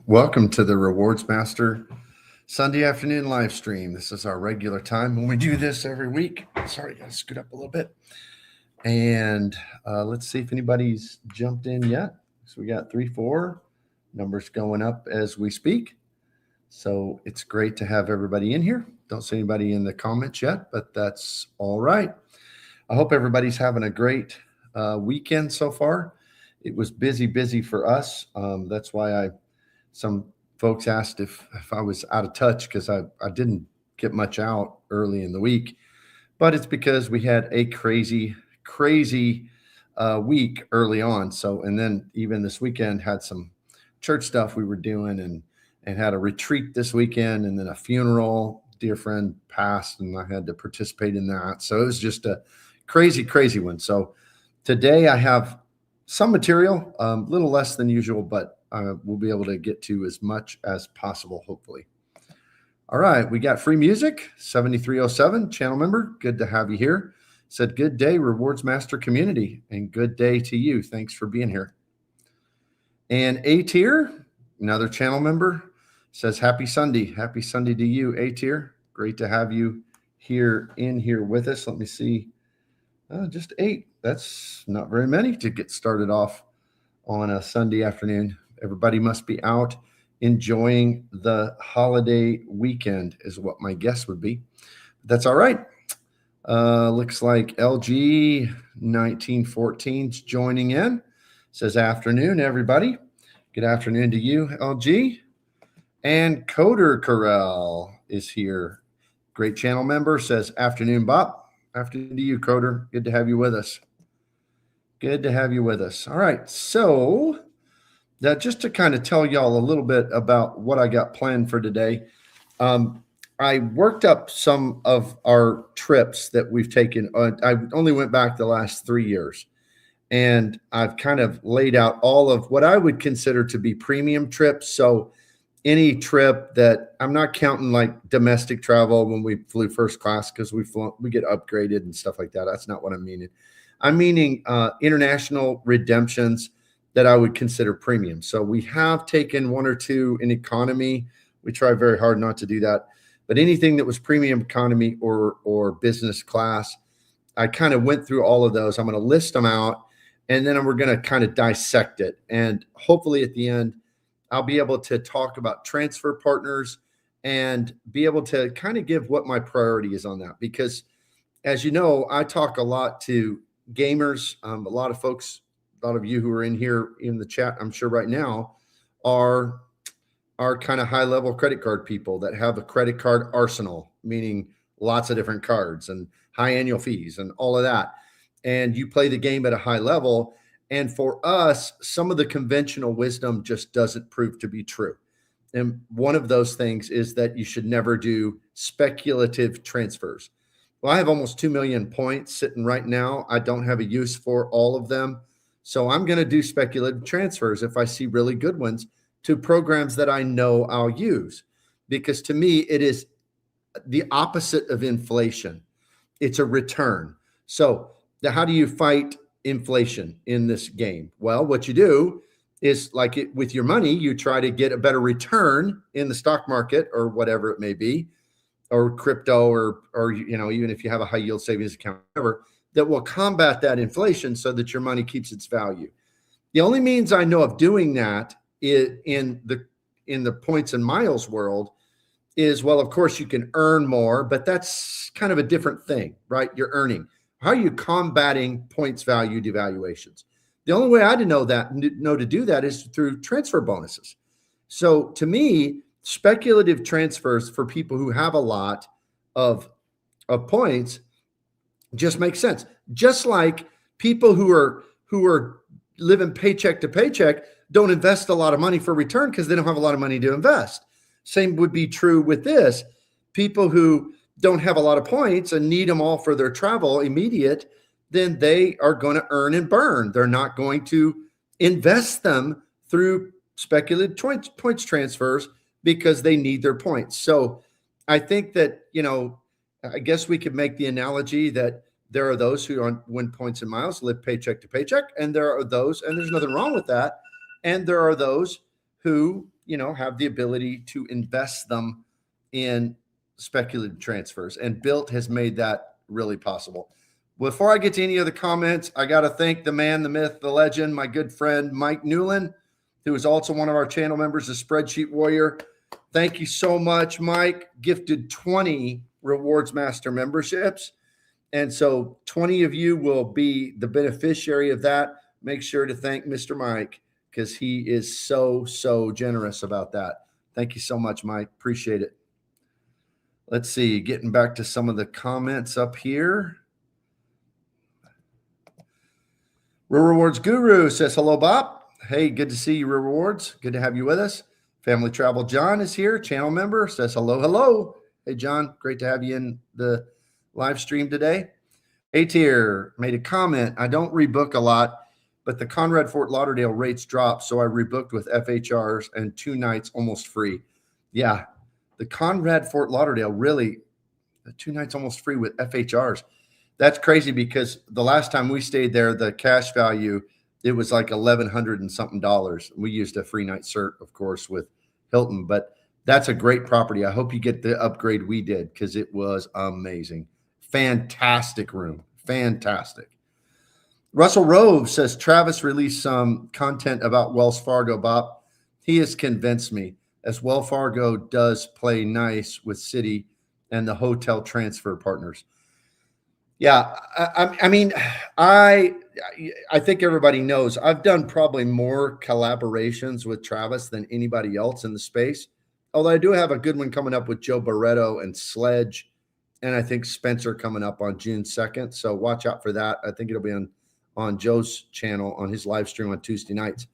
Welcome to the Rewards Master Sunday afternoon live stream. This is our regular time when we do this every week. Sorry, gotta scoot up a little bit. And let's see if anybody's jumped in yet. So we got 3, 4 numbers going up as we speak. So it's great to have everybody in here. Don't see anybody in the comments yet, but that's all right. I hope everybody's having a great weekend so far. It was busy for us. That's why some folks asked if I was out of touch because I didn't get much out early in the week, but it's because we had a crazy week early on. So, and then even this weekend had some church stuff we were doing and had a retreat this weekend and then a funeral. Dear friend passed and I had to participate in that. So it was just a crazy one. So today I have some material, a little less than usual, but we'll be able to get to as much as possible, hopefully. All right, we got free music, 7307, channel member. Good to have you here. Said, good day, Rewards Master community, and good day to you. Thanks for being here. And A tier, another channel member, says, happy Sunday. Happy Sunday to you, A tier. Great to have you here with us. Let me see. Just 8. That's not very many to get started off on a Sunday afternoon. Everybody must be out enjoying the holiday weekend is what my guess would be. That's all right. Looks like LG 1914's joining in. Says afternoon, everybody. Good afternoon to you, LG. And Coder Corral is here. Great channel member. Says afternoon, Bop. Afternoon to you, Coder. Good to have you with us. Good to have you with us. All right. So that just to kind of tell y'all a little bit about what I got planned for today. I worked up some of our trips that we've taken. I only went back the last 3 years, and I've kind of laid out all of what I would consider to be premium trips. So any trip that I'm not counting like domestic travel when we flew first class because we get upgraded and stuff like that. That's not what I'm meaning. I'm meaning international redemptions that I would consider premium. So we have taken 1 or 2 in economy. We try very hard not to do that. But anything that was premium economy or business class, I kind of went through all of those. I'm going to list them out, and then we're going to kind of dissect it. And hopefully at the end, I'll be able to talk about transfer partners and be able to kind of give what my priority is on that. Because as you know, I talk a lot to gamers. A lot of folks, a lot of you who are in here in the chat, I'm sure right now, are kind of high level credit card people that have a credit card arsenal, meaning lots of different cards and high annual fees and all of that. And you play the game at a high level. And for us, some of the conventional wisdom just doesn't prove to be true. And one of those things is that you should never do speculative transfers. Well, I have almost 2 million points sitting right now. I don't have a use for all of them. So I'm going to do speculative transfers if I see really good ones to programs that I know I'll use. Because to me, it is the opposite of inflation. It's a return. So how do you fight inflation in this game? Well, what you do is like it with your money, you try to get a better return in the stock market or whatever it may be, or crypto, or you know, even if you have a high yield savings account, whatever, that will combat that inflation so that your money keeps its value. The only means I know of doing that in the points and miles world is, well, of course you can earn more, but that's kind of a different thing, right? You're earning. How are you combating points value devaluations? The only way I know to do that is through transfer bonuses. So to me, speculative transfers for people who have a lot of points just makes sense. Just like people who are living paycheck to paycheck don't invest a lot of money for return because they don't have a lot of money to invest. Same would be true with this. People who don't have a lot of points and need them all for their travel immediate, then they are going to earn and burn. They're not going to invest them through speculative points transfers because they need their points. So I think that, you know, I guess we could make the analogy that there are those who win points and miles, live paycheck to paycheck, and there are those, and there's nothing wrong with that. And there are those who have the ability to invest them in speculative transfers. And Built has made that really possible. Before I get to any other comments, I got to thank the man, the myth, the legend, my good friend, Mike Newland, who is also one of our channel members, the Spreadsheet Warrior. Thank you so much, Mike. Gifted 20 Rewards Master memberships. And so 20 of you will be the beneficiary of that. Make sure to thank Mr. Mike because he is so, so generous about that. Thank you so much, Mike. Appreciate it. Let's see, getting back to some of the comments up here. Real Rewards Guru says, hello, Bop. Hey, good to see you, Real Rewards. Good to have you with us. Family Travel John is here, channel member, says hello, hello. Hey, John, great to have you in the live stream today. A-Tier made a comment. I don't rebook a lot, but the Conrad Fort Lauderdale rates dropped, so I rebooked with FHRs and 2 nights almost free. Yeah, the Conrad Fort Lauderdale, really, the 2 nights almost free with FHRs. That's crazy because the last time we stayed there, the cash value, it was like $1,100 and something dollars. We used a free night cert, of course, with Hilton, but that's a great property. I hope you get the upgrade we did because it was amazing. Fantastic room. Fantastic. Russell Rove says, Travis released some content about Wells Fargo, Bob. He has convinced me, as Wells Fargo does play nice with Citi and the hotel transfer partners. Yeah, I mean, I think everybody knows I've done probably more collaborations with Travis than anybody else in the space. Although I do have a good one coming up with Joe Barreto and Sledge, and I think Spencer coming up on June 2nd. So watch out for that. I think it'll be on Joe's channel on his live stream on Tuesday nights.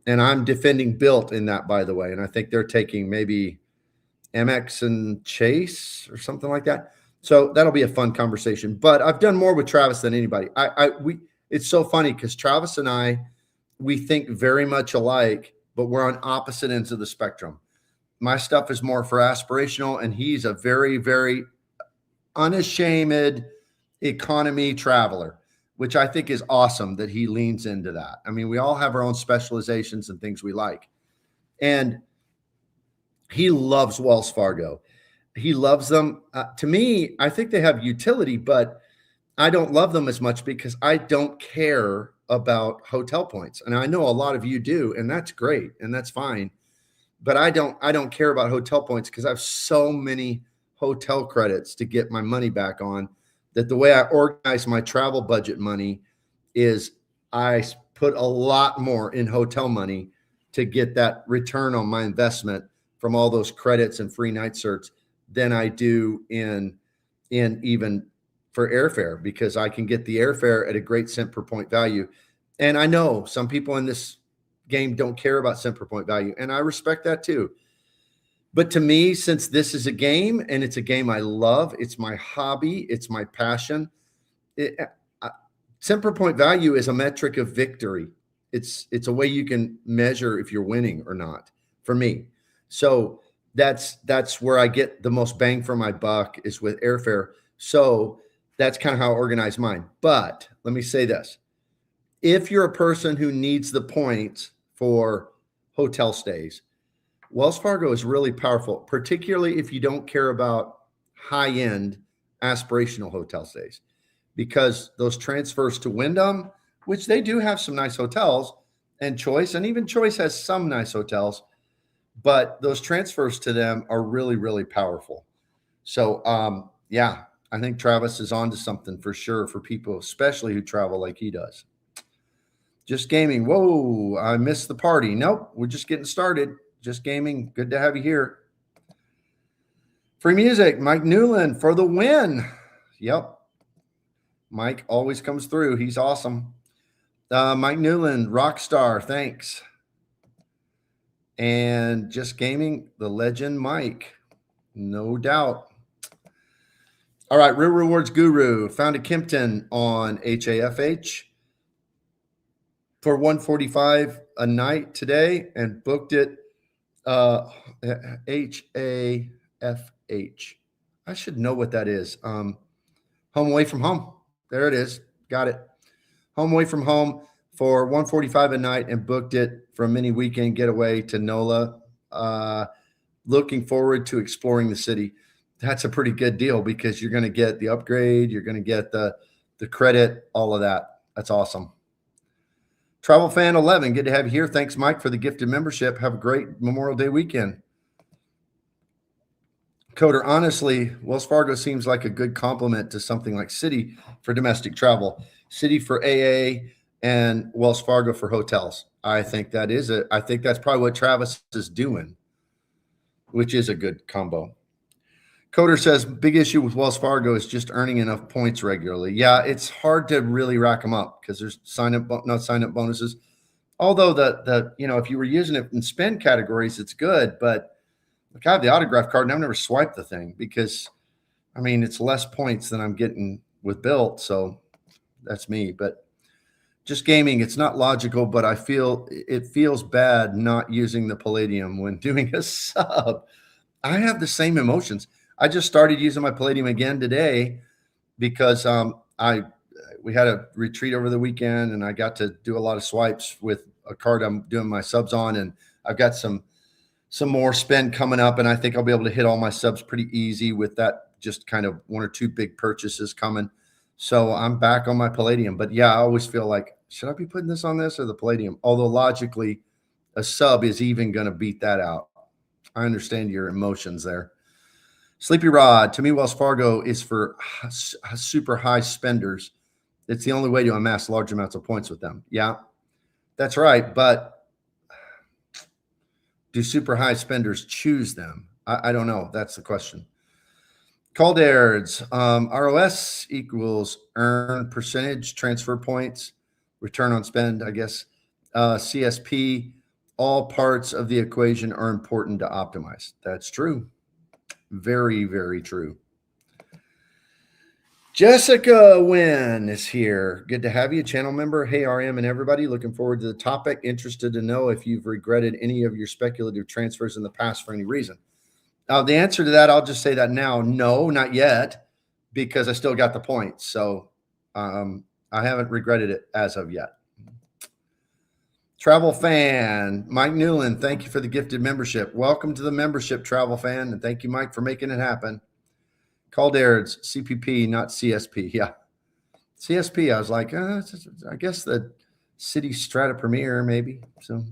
And I'm defending Built in that, by the way. And I think they're taking maybe Amex and Chase or something like that. So that'll be a fun conversation. But I've done more with Travis than anybody. It's so funny because Travis and I, we think very much alike, but we're on opposite ends of the spectrum. My stuff is more for aspirational, and he's a very, very unashamed economy traveler, which I think is awesome that he leans into that. I mean, we all have our own specializations and things we like. And he loves Wells Fargo. He loves them. To me, I think they have utility, but I don't love them as much because I don't care about hotel points. And I know a lot of you do, and that's great, and that's fine. But I don't care about hotel points because I have so many hotel credits to get my money back on that the way I organize my travel budget money is I put a lot more in hotel money to get that return on my investment from all those credits and free night certs than I do in even for airfare, because I can get the airfare at a great cent per point value. And I know some people in this game don't care about cent per point value, and I respect that too. But to me, since this is a game and it's a game I love, it's my hobby, it's my passion. Cent per point value is a metric of victory. It's a way you can measure if you're winning or not for me. So that's where I get the most bang for my buck is with airfare. So that's kind of how I organize mine. But let me say this. If you're a person who needs the points for hotel stays, Wells Fargo is really powerful, particularly if you don't care about high-end aspirational hotel stays, because those transfers to Wyndham, which they do have some nice hotels, and Choice, and even Choice has some nice hotels, but those transfers to them are really, really powerful. So, yeah, I think Travis is onto something for sure for people, especially who travel like he does. Just Gaming. Whoa, I missed the party. Nope, we're just getting started. Just Gaming. Good to have you here. Free music. Mike Newland for the win. Yep. Mike always comes through. He's awesome. Mike Newland, rock star. Thanks. And Just Gaming, the legend Mike. No doubt. All right, Real Rewards Guru found a Kimpton on HAFH for $145 a night today and booked it HAFH. I should know what that is. Home Away from Home. There it is. Got it. Home Away from Home for $145 a night and booked it for a mini weekend getaway to NOLA. Looking forward to exploring the city. That's a pretty good deal because you're going to get the upgrade, you're going to get the credit, all of that. That's awesome. Travel Fan 11, good to have you here. Thanks, Mike, for the gifted membership. Have a great Memorial Day weekend. Coder, honestly, Wells Fargo seems like a good complement to something like Citi for domestic travel, Citi for AA, and Wells Fargo for hotels. I think that's probably what Travis is doing, which is a good combo. Coder says, big issue with Wells Fargo is just earning enough points regularly. Yeah, it's hard to really rack them up because there's not sign up bonuses. Although if you were using it in spend categories, it's good. But like I have the autograph card and I've never swiped the thing because, I mean, it's less points than I'm getting with Built. So that's me. But just gaming, it's not logical, but I feel it feels bad not using the Palladium when doing a sub. I have the same emotions. I just started using my Palladium again today because we had a retreat over the weekend and I got to do a lot of swipes with a card I'm doing my subs on, and I've got some more spend coming up, and I think I'll be able to hit all my subs pretty easy with that, just kind of one or two big purchases coming. So I'm back on my Palladium. But yeah, I always feel like, should I be putting this on this or the Palladium? Although logically, a sub is even going to beat that out. I understand your emotions there. Sleepy Rod, to me, Wells Fargo is for super high spenders. It's the only way to amass large amounts of points with them. Yeah, that's right. But do super high spenders choose them? I don't know. That's the question. Calderds, ROS equals earn percentage transfer points, return on spend, I guess. CSP, all parts of the equation are important to optimize. That's true. Very, very true. Jessica Wynn is here. Good to have you, channel member. Hey, RM and everybody. Looking forward to the topic. Interested to know if you've regretted any of your speculative transfers in the past for any reason. The answer to that, I'll just say that now. No, not yet, because I still got the points. So I haven't regretted it as of yet. Travel Fan, Mike Newland, thank you for the gifted membership. Welcome to the membership, Travel Fan, and thank you, Mike, for making it happen. Calderds, CPP, not CSP. Yeah. CSP, I was like, I guess the City Strata Premier, maybe. So,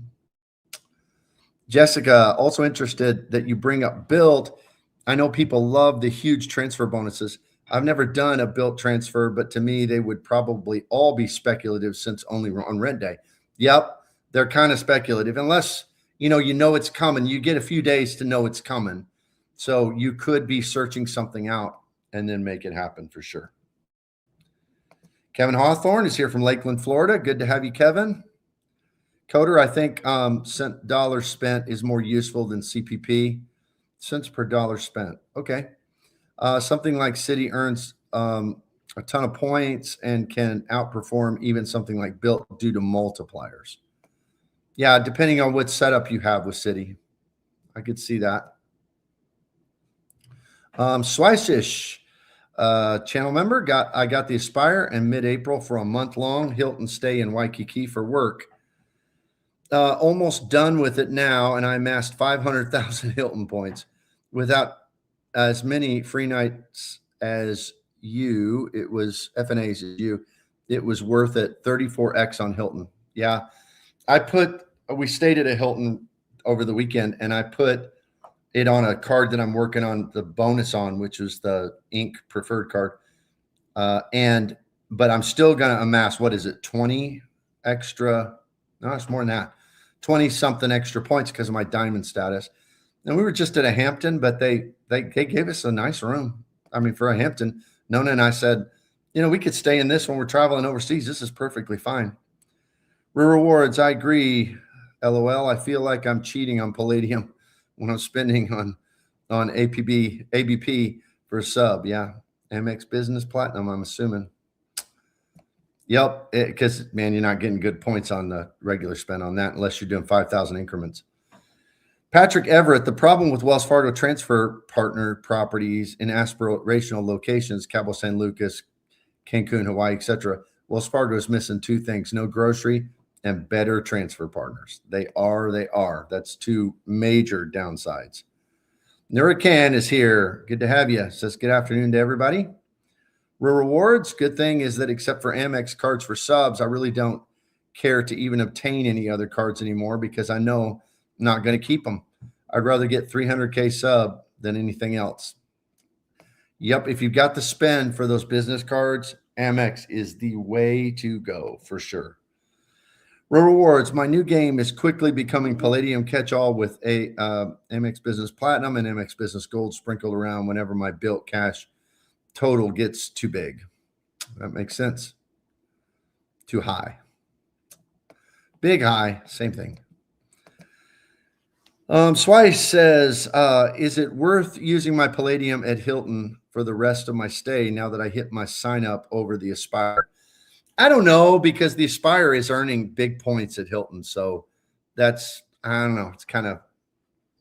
Jessica, also interested that you bring up Built. I know people love the huge transfer bonuses. I've never done a Built transfer, but to me, they would probably all be speculative since only on rent day. Yep. They're kind of speculative unless, you know it's coming. You get a few days to know it's coming. So you could be searching something out and then make it happen for sure. Kevin Hawthorne is here from Lakeland, Florida. Good to have you, Kevin. Coder, I think dollar spent is more useful than CPP. Cents per dollar spent. Okay. Something like Citi earns a ton of points and can outperform even something like Built due to multipliers. Yeah, depending on what setup you have with Citi. I could see that. Swisish, channel member, I got the Aspire in mid-April for a month-long Hilton stay in Waikiki for work. Almost done with it now, and I amassed 500,000 Hilton points. Without as many free nights as you, it was FNAs as you, it was worth it. 34x on Hilton. Yeah, we stayed at a Hilton over the weekend, and I put it on a card that I'm working on the bonus on, which is the Inc. preferred card. But I'm still going to amass, 20 extra? No, it's more than that. 20 something extra points because of my diamond status. And we were just at a Hampton, but they gave us a nice room. I mean, for a Hampton, Nona and I said, we could stay in this when we're traveling overseas. This is perfectly fine. Rewards, I agree. LOL. I feel like I'm cheating on Palladium when I'm spending on ABP for a sub. Yeah. Amex Business Platinum, I'm assuming. Yep. Because, man, you're not getting good points on the regular spend on that unless you're doing 5,000 increments. Patrick Everett, the problem with Wells Fargo transfer partner properties in aspirational locations, Cabo San Lucas, Cancun, Hawaii, etc. Wells Fargo is missing two things: no grocery and better transfer partners. They are. That's two major downsides. Nuracan is here. Good to have you. Says good afternoon to everybody. Rewards, good thing is that except for Amex cards for subs, I really don't care to even obtain any other cards anymore because I know I'm not going to keep them. I'd rather get 300K sub than anything else. Yep, if you've got the spend for those business cards, Amex is the way to go for sure. Rewards, my new game is quickly becoming Palladium catch-all with a Amex Business Platinum and Amex Business Gold sprinkled around whenever my built cash total gets too big. That makes sense. Too high. Big high, same thing. Swice says, is it worth using my Palladium at Hilton for the rest of my stay now that I hit my sign up over the Aspire? I don't know, because the Aspire is earning big points at Hilton. So that's, I don't know, it's kind of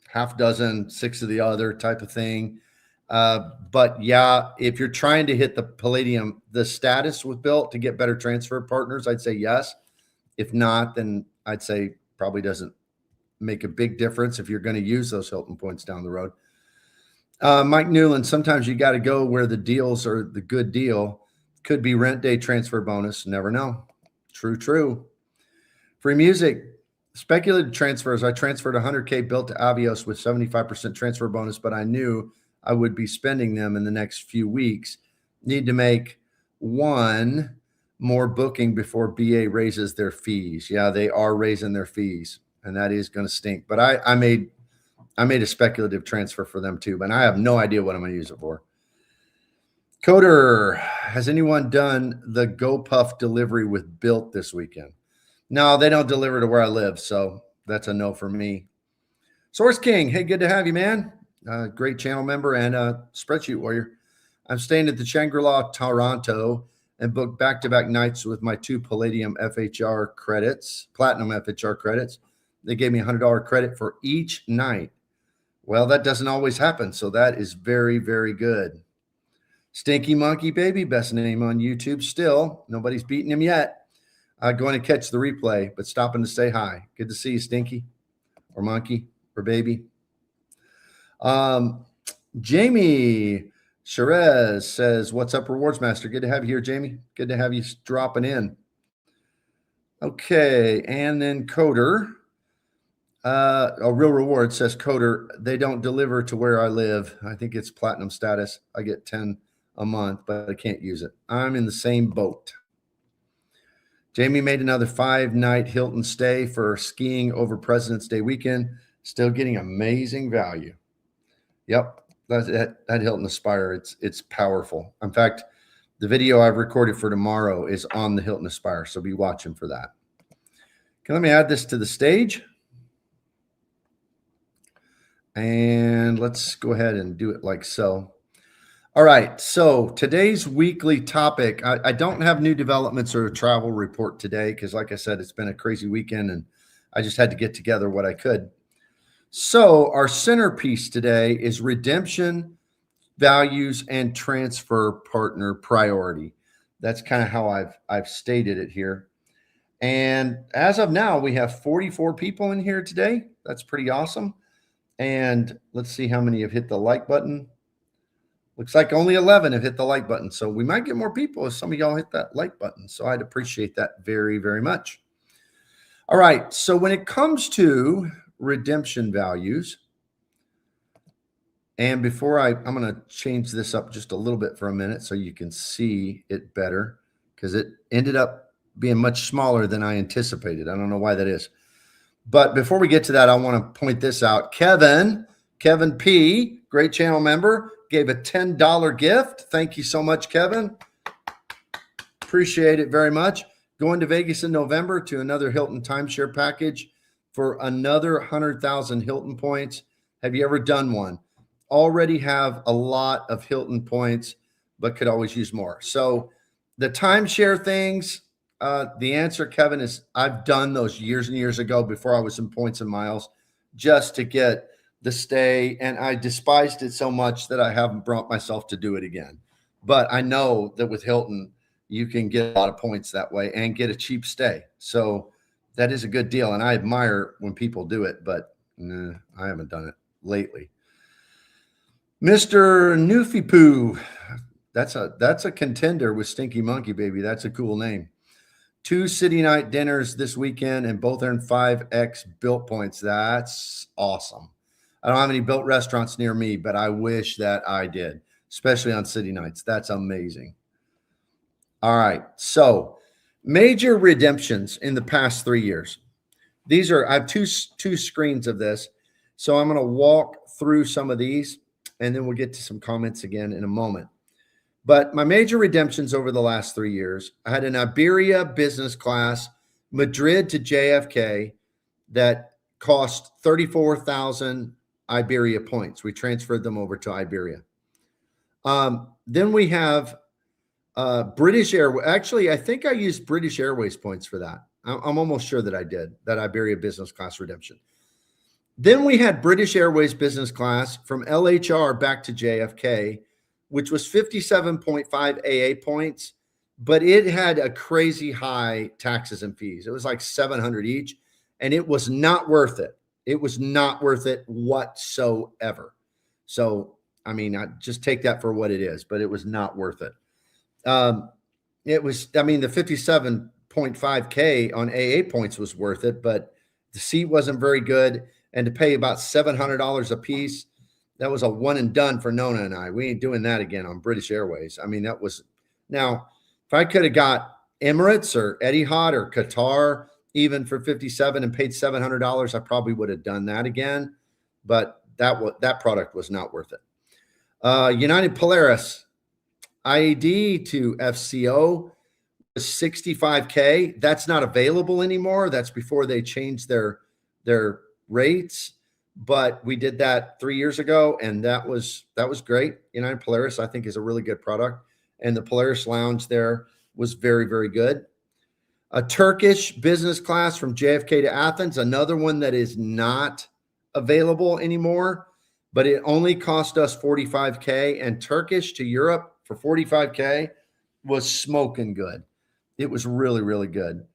half dozen, 6 of the other type of thing. But yeah, if you're trying to hit the Palladium, the status with Built to get better transfer partners, I'd say yes. If not, then I'd say probably doesn't make a big difference if you're going to use those Hilton points down the road. Mike Newland, sometimes you got to go where the deals are the good deal. Could be rent day transfer bonus. Never know. True. Free music. Speculative transfers. I transferred 100K built to Avios with 75% transfer bonus, but I knew I would be spending them in the next few weeks. Need to make one more booking before BA raises their fees. Yeah, they are raising their fees, and that is going to stink. But I made a speculative transfer for them too, but I have no idea what I'm going to use it for. Coder, has anyone done the GoPuff delivery with Built this weekend? No, they don't deliver to where I live, so that's a no for me. Source King, hey, good to have you, man. Great channel member and spreadsheet warrior. I'm staying at the Shangri-La Toronto and booked back-to-back nights with my 2 Palladium FHR credits, Platinum FHR credits. They gave me $100 credit for each night. Well, that doesn't always happen, so that is very, very good. Stinky Monkey Baby, best name on YouTube still. Nobody's beaten him yet. Going to catch the replay, but stopping to say hi. Good to see you, Stinky, or Monkey, or Baby. Jamie Sherez says, what's up, Rewards Master? Good to have you here, Jamie. Good to have you dropping in. Okay, and then Coder. A Real Reward says, Coder, they don't deliver to where I live. I think it's platinum status. I get 10 a month, but I can't use it. I'm in the same boat. Jamie made another 5-night Hilton stay for skiing over President's Day weekend. Still getting amazing value. Yep, that Hilton Aspire, it's powerful. In fact, the video I've recorded for tomorrow is on the Hilton Aspire, so be watching for that. Okay, let me add this to the stage. And let's go ahead and do it like so. All right, so today's weekly topic, I don't have new developments or a travel report today because, like I said, it's been a crazy weekend and I just had to get together what I could. So our centerpiece today is redemption, values, and transfer partner priority. That's kind of how I've stated it here. And as of now, we have 44 people in here today. That's pretty awesome. And let's see how many have hit the like button. Looks like only 11 have hit the like button. So we might get more people if some of y'all hit that like button. So I'd appreciate that very, very much. All right. So when it comes to redemption values, and before I'm going to change this up just a little bit for a minute so you can see it better because it ended up being much smaller than I anticipated. I don't know why that is. But before we get to that, I want to point this out. Kevin P., great channel member, gave a $10 gift. Thank you so much, Kevin. Appreciate it very much. Going to Vegas in November to another Hilton timeshare package for another 100,000 Hilton points. Have you ever done one? Already have a lot of Hilton points, but could always use more. So the timeshare things, the answer, Kevin, is I've done those years and years ago before I was in points and miles just to get the stay. And I despised it so much that I haven't brought myself to do it again. But I know that with Hilton, you can get a lot of points that way and get a cheap stay. So That is a good deal, and I admire when people do it, but nah, I haven't done it lately. Mr. Newfie Poo, that's a contender with Stinky Monkey, baby. That's a cool name. 2 city night dinners this weekend, and both earned 5x built points. That's awesome. I don't have any built restaurants near me, but I wish that I did, especially on city nights. That's amazing. All right, so major redemptions in the past 3 years. These are, I have two screens of this. So I'm going to walk through some of these and then we'll get to some comments again in a moment. But my major redemptions over the last 3 years, I had an Iberia business class, Madrid to JFK, that cost 34,000 Iberia points. We transferred them over to Iberia. Then we have British Airways. Actually, I think I used British Airways points for that. I'm almost sure that I did, that Iberia business class redemption. Then we had British Airways business class from LHR back to JFK, which was 57.5 AA points, but it had a crazy high taxes and fees. It was like 700 each, and it was not worth it. It was not worth it whatsoever. So, I mean, I just take that for what it is, but it was not worth it. It was, I mean, the 57.5K on AA points was worth it, but the seat wasn't very good. And to pay about $700 a piece, that was a one and done for Nona and I. We ain't doing that again on British Airways. I mean, that was, now, if I could have got Emirates or Etihad or Qatar, even for 57 and paid $700, I probably would have done that again. But that product was not worth it. United Polaris, IAD to FCO was 65K. That's not available anymore. That's before they changed their rates. But we did that 3 years ago, and that was great. United Polaris, I think, is a really good product. And the Polaris Lounge there was very, very good. A Turkish business class from JFK to Athens, another one that is not available anymore, but it only cost us 45K. And Turkish to Europe for 45K was smoking good. It was really, really good.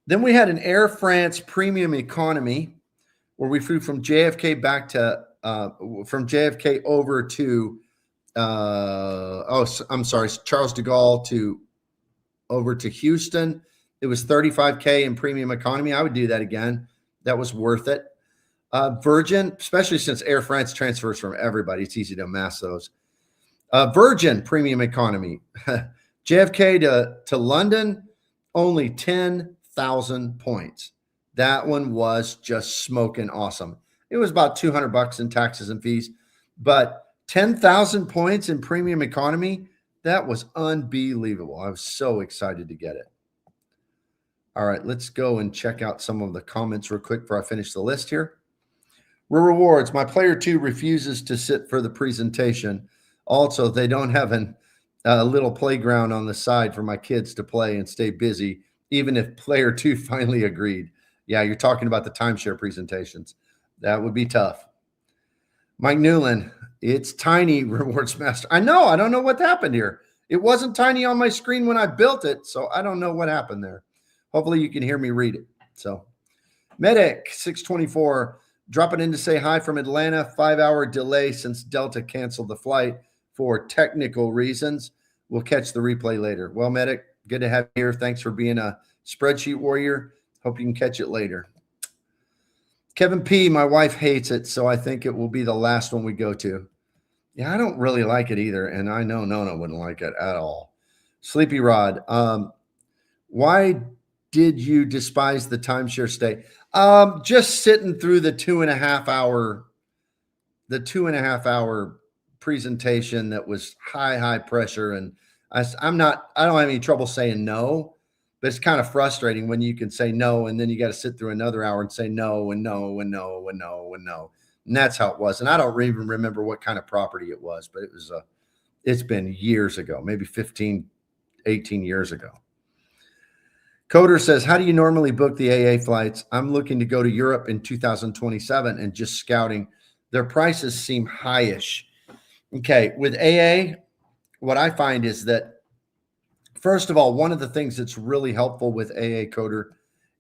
Then we had an Air France premium economy where we flew from JFK back to, from JFK over to, Charles de Gaulle to over to Houston. It was 35K in premium economy. I would do that again. That was worth it. Virgin, especially since Air France transfers from everybody, it's easy to amass those. Virgin premium economy, JFK to London, only 10,000 points. That one was just smoking awesome. It was about $200 in taxes and fees, but 10,000 points in premium economy, that was unbelievable. I was so excited to get it. All right, let's go and check out some of the comments real quick before I finish the list here. Rewards, my player 2 refuses to sit for the presentation. Also, they don't have a little playground on the side for my kids to play and stay busy, even if player 2 finally agreed. Yeah, you're talking about the timeshare presentations. That would be tough. Mike Newland, it's tiny, Rewards Master. I know. I don't know what happened here. It wasn't tiny on my screen when I built it, so I don't know what happened there. Hopefully you can hear me read it. So Medic 624, dropping in to say hi from Atlanta. 5-hour delay since Delta canceled the flight for technical reasons. We'll catch the replay later. Well, Medic, good to have you here. Thanks for being a spreadsheet warrior. Hope you can catch it later. Kevin P., my wife hates it, so I think it will be the last one we go to. Yeah, I don't really like it either, and I know Nona wouldn't like it at all. Sleepy Rod, why did you despise the timeshare stay? Just sitting through the 2.5 hour presentation that was high pressure, and I don't have any trouble saying no. But it's kind of frustrating when you can say no, and then you got to sit through another hour and say no and no and no and no and no. And that's how it was. And I don't even remember what kind of property it was, but it's been years ago, maybe 15, 18 years ago. Coder says, how do you normally book the AA flights? I'm looking to go to Europe in 2027 and just scouting. Their prices seem highish. Okay, with AA, what I find is that, first of all, one of the things that's really helpful with AA Coder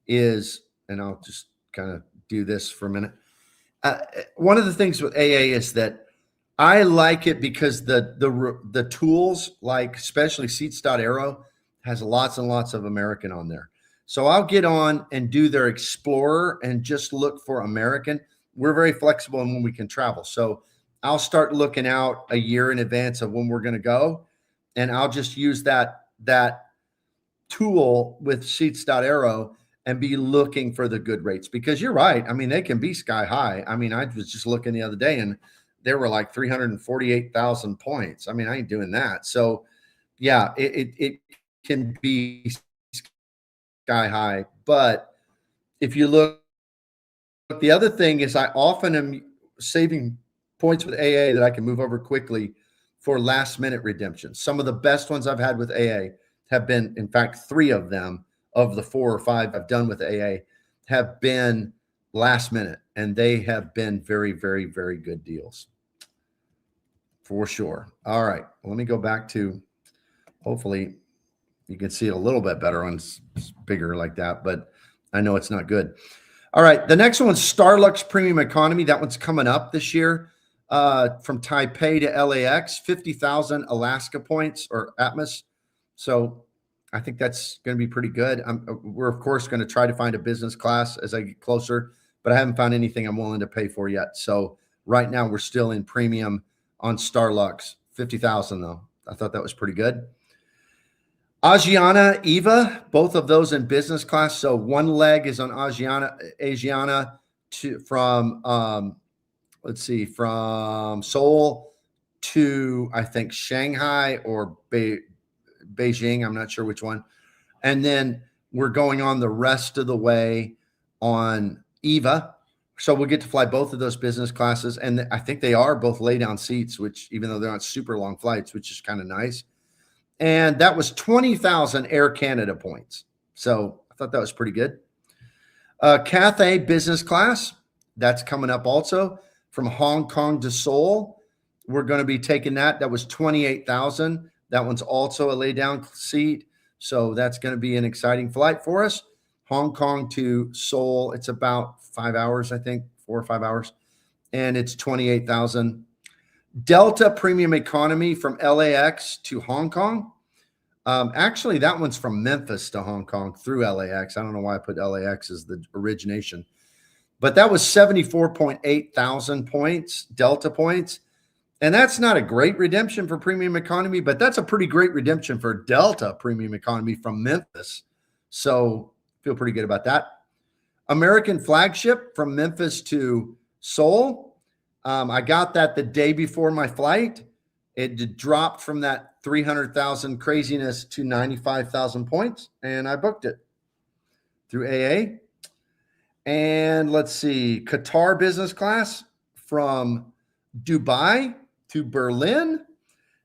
is and I'll just kind of do this for a minute. One of the things with AA is that I like it because the tools, like especially Seats.Aero, has lots and lots of American on there. So I'll get on and do their Explorer and just look for American. We're very flexible in when we can travel. So I'll start looking out a year in advance of when we're going to go, and I'll just use that tool with Seats.Aero and be looking for the good rates, because you're right. I mean, they can be sky high. I mean, I was just looking the other day and there were like 348,000 points. I mean, I ain't doing that. So yeah, it can be sky high. But if you look, the other thing is I often am saving points with AA that I can move over quickly for last minute redemption. Some of the best ones I've had with AA have been, in fact, 3 of them of the 4 or 5 I've done with AA have been last minute, and they have been very, very, very good deals for sure. All right, let me go back to, hopefully you can see it a little bit better when it's bigger like that, but I know it's not good. All right, the next one's Starlux Premium Economy. That one's coming up this year from Taipei to LAX, 50,000 Alaska points or Atmos. So I think that's going to be pretty good. We're, of course, going to try to find a business class as I get closer, but I haven't found anything I'm willing to pay for yet. So right now we're still in premium on Starlux, 50,000 though. I thought that was pretty good. Asiana, Eva, both of those in business class. So one leg is on Asiana from let's see, from Seoul to, I think, Shanghai or Beijing. I'm not sure which one. And then we're going on the rest of the way on Eva. So we'll get to fly both of those business classes. And I think they are both lay down seats, which even though they're not super long flights, which is kind of nice. And that was 20,000 Air Canada points. So I thought that was pretty good. Cathay business class, that's coming up also from Hong Kong to Seoul. We're going to be taking that. That was 28,000. That one's also a lay down seat. So that's going to be an exciting flight for us. Hong Kong to Seoul. It's about 5 hours, I think, 4 or 5 hours. And it's 28,000. Delta Premium Economy from LAX to Hong Kong. Actually, that one's from Memphis to Hong Kong through LAX. I don't know why I put LAX as the origination, but that was 74,800 points, Delta points. And that's not a great redemption for Premium Economy, but that's a pretty great redemption for Delta Premium Economy from Memphis. So feel pretty good about that. American Flagship from Memphis to Seoul. I got that the day before my flight. It dropped from that 300,000 craziness to 95,000 points, and I booked it through AA. And let's see, Qatar business class from Dubai to Berlin.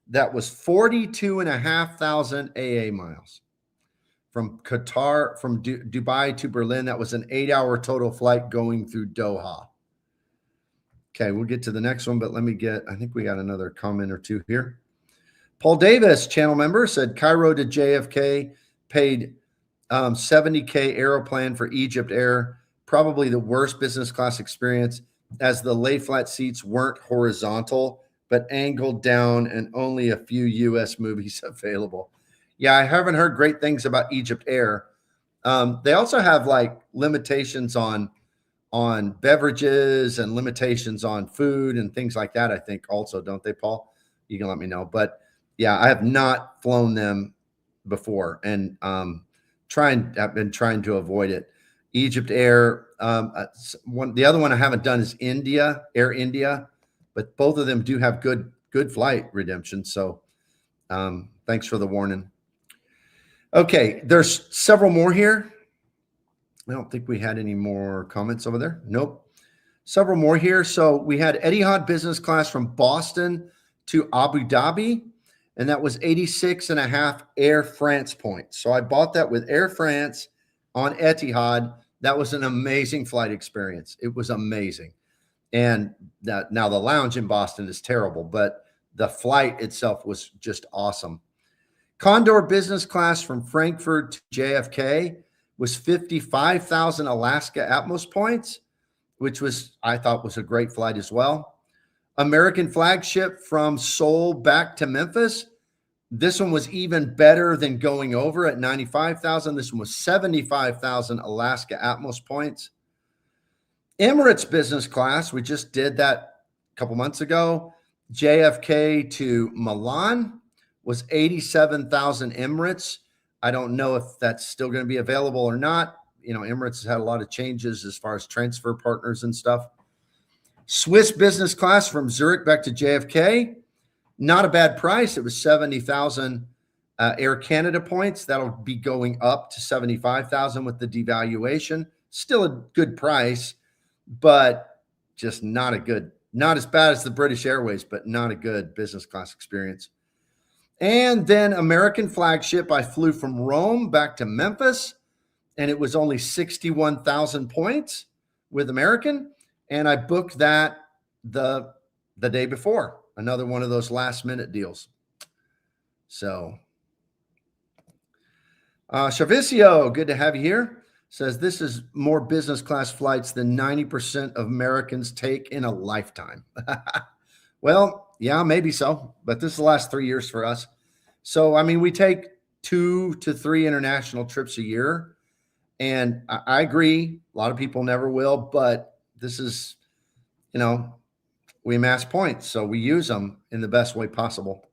That was 42,500 AA miles. From Qatar, from Dubai to Berlin, that was an 8-hour total flight going through Doha. Okay, we'll get to the next one, but let me I think we got another comment or two here. Paul Davis, channel member, said Cairo to JFK, paid $70K Aeroplan for Egypt Air. Probably the worst business class experience, as the lay flat seats weren't horizontal, but angled down, and only a few US movies available. Yeah, I haven't heard great things about Egypt Air. They also have like limitations on beverages and limitations on food and things like that, I think also, don't they, Paul? You can let me know. But yeah, I have not flown them before, and I've been trying to avoid it. Egypt Air, the other one I haven't done is Air India, but both of them do have good flight redemption. So thanks for the warning. Okay, there's several more here. I don't think we had any more comments over there. Nope. Several more here. So we had Etihad business class from Boston to Abu Dhabi, and that was 86.5 Air France points. So I bought that with Air France on Etihad. That was an amazing flight experience. It was amazing. And now the lounge in Boston is terrible, but the flight itself was just awesome. Condor business class from Frankfurt to JFK was 55,000 Alaska Atmos points, which I thought was a great flight as well. American flagship from Seoul back to Memphis. This one was even better than going over at 95,000. This one was 75,000 Alaska Atmos points. Emirates business class, we just did that a couple months ago. JFK to Milan was 87,000 Emirates. I don't know if that's still going to be available or not. Emirates has had a lot of changes as far as transfer partners and stuff. Swiss business class from Zurich back to JFK. Not a bad price. It was 70,000 Air Canada points. That'll be going up to 75,000 with the devaluation. Still a good price, but just not as bad as the British Airways, but not a good business class experience. And then American flagship, I flew from Rome back to Memphis, and it was only 61,000 points with American. And I booked that the day before. Another one of those last minute deals. So, Shavicio, good to have you here. Says this is more business class flights than 90% of Americans take in a lifetime. Well, yeah, maybe so, but this is the last 3 years for us. So, I mean, we take 2 to 3 international trips a year, and I agree. A lot of people never will, but this is, we amass points, so we use them in the best way possible.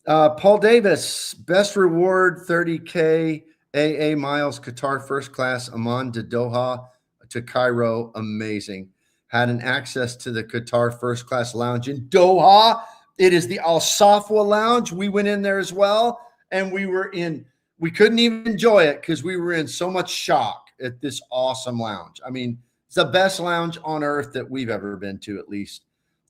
Paul Davis, best reward, 30K AA miles, Qatar first class, Amman to Doha to Cairo. Amazing. Had an access to the Qatar first class lounge in Doha. It is the Al Safwa lounge. We went in there as well, and we couldn't even enjoy it because we were in so much shock at this awesome lounge. I mean, it's the best lounge on earth that we've ever been to, at least.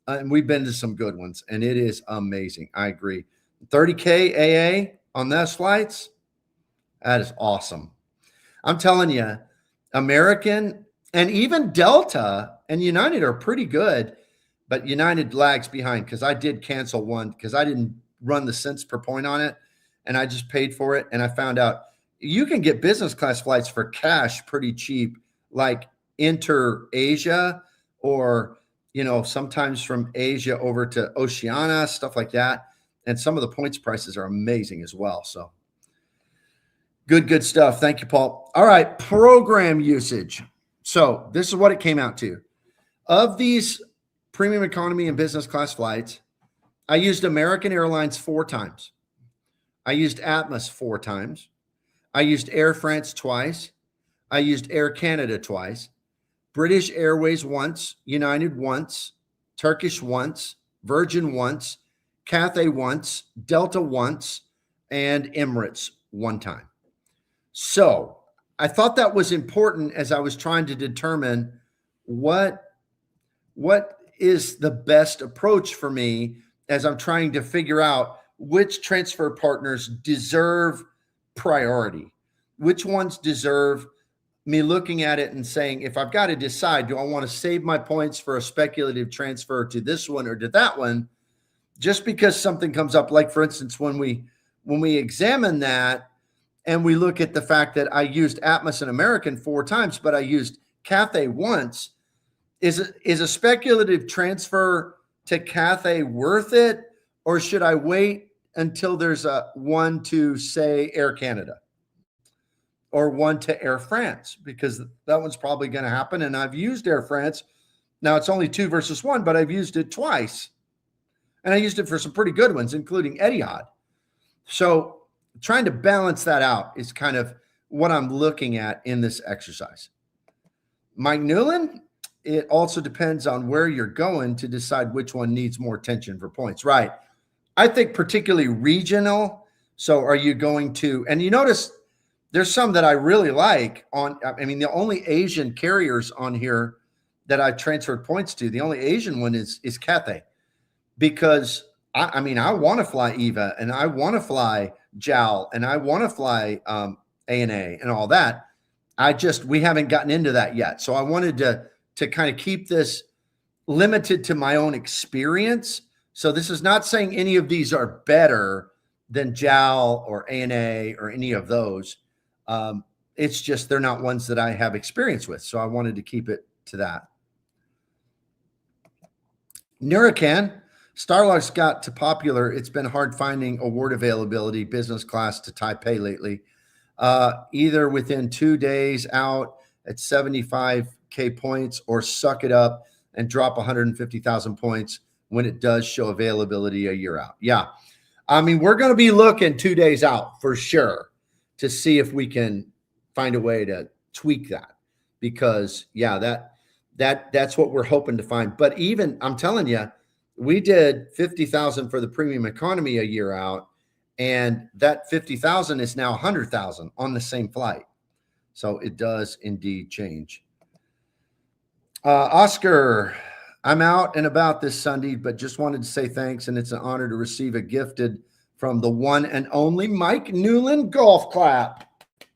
And we've been to some good ones, and it is amazing. I agree. 30K AA on those flights, that is awesome. I'm telling you, American and even Delta and United are pretty good, but United lags behind because I did cancel one because I didn't run the cents per point on it, and I just paid for it, and I found out you can get business class flights for cash pretty cheap, like inter-Asia or, sometimes from Asia over to Oceania, stuff like that. And some of the points prices are amazing as well. So good stuff. Thank you, Paul. All right, program usage. So this is what it came out to. Of these premium economy and business class flights, I used American Airlines 4 times. I used Atmos 4 times. I used Air France twice. I used Air Canada twice. British Airways once, United once, Turkish once, Virgin once, Cathay once, Delta once, and Emirates 1 time. So I thought that was important as I was trying to determine what is the best approach for me as I'm trying to figure out which transfer partners deserve priority, which ones deserve me looking at it and saying, if I've got to decide, do I want to save my points for a speculative transfer to this one or to that one? Just because something comes up, like for instance, when we examine that and we look at the fact that I used Atmos and American 4 times, but I used Cathay once, is a speculative transfer to Cathay worth it? Or should I wait until there's a one to, say, Air Canada or one to Air France? Because that one's probably going to happen. And I've used Air France. Now it's only 2 versus 1, but I've used it twice. And I used it for some pretty good ones, including Etihad. So trying to balance that out is kind of what I'm looking at in this exercise. Mike Newland, it also depends on where you're going to decide which one needs more attention for points. Right. I think particularly regional. So are you going to, and you notice there's some that I really like the only Asian carriers on here that I've transferred points to, the only Asian one is Cathay. Because I want to fly EVA and I want to fly JAL and I want to fly ANA and all that. We haven't gotten into that yet. So I wanted to kind of keep this limited to my own experience. So this is not saying any of these are better than JAL or ANA or any of those. It's just they're not ones that I have experience with. So I wanted to keep it to that. Nuracan, Starlark's got to popular. It's been hard finding award availability, business class to Taipei lately. Either within 2 days out at 75K points or suck it up and drop 150,000 points when it does show availability a year out. Yeah. I mean, we're going to be looking 2 days out for sure to see if we can find a way to tweak that, because yeah, that's what we're hoping to find. But even, I'm telling you, we did 50,000 for the premium economy a year out, and that 50,000 is now 100,000 on the same flight. So it does indeed change. Oscar, I'm out and about this Sunday, but just wanted to say thanks, and it's an honor to receive a gifted from the one and only Mike Newland golf clap.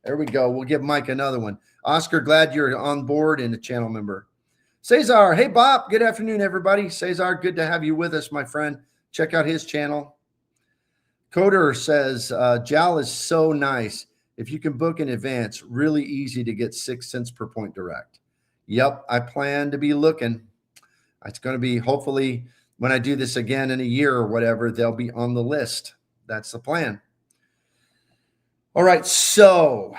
There we go. We'll give Mike another one. Oscar, glad you're on board and a channel member. Cesar, hey, Bop. Good afternoon, everybody. Cesar, good to have you with us, my friend. Check out his channel. Coder says, JAL is so nice. If you can book in advance, really easy to get 6 cents per point direct. Yep, I plan to be looking. It's going to be, hopefully, when I do this again in a year or whatever, they'll be on the list. That's the plan. All right, so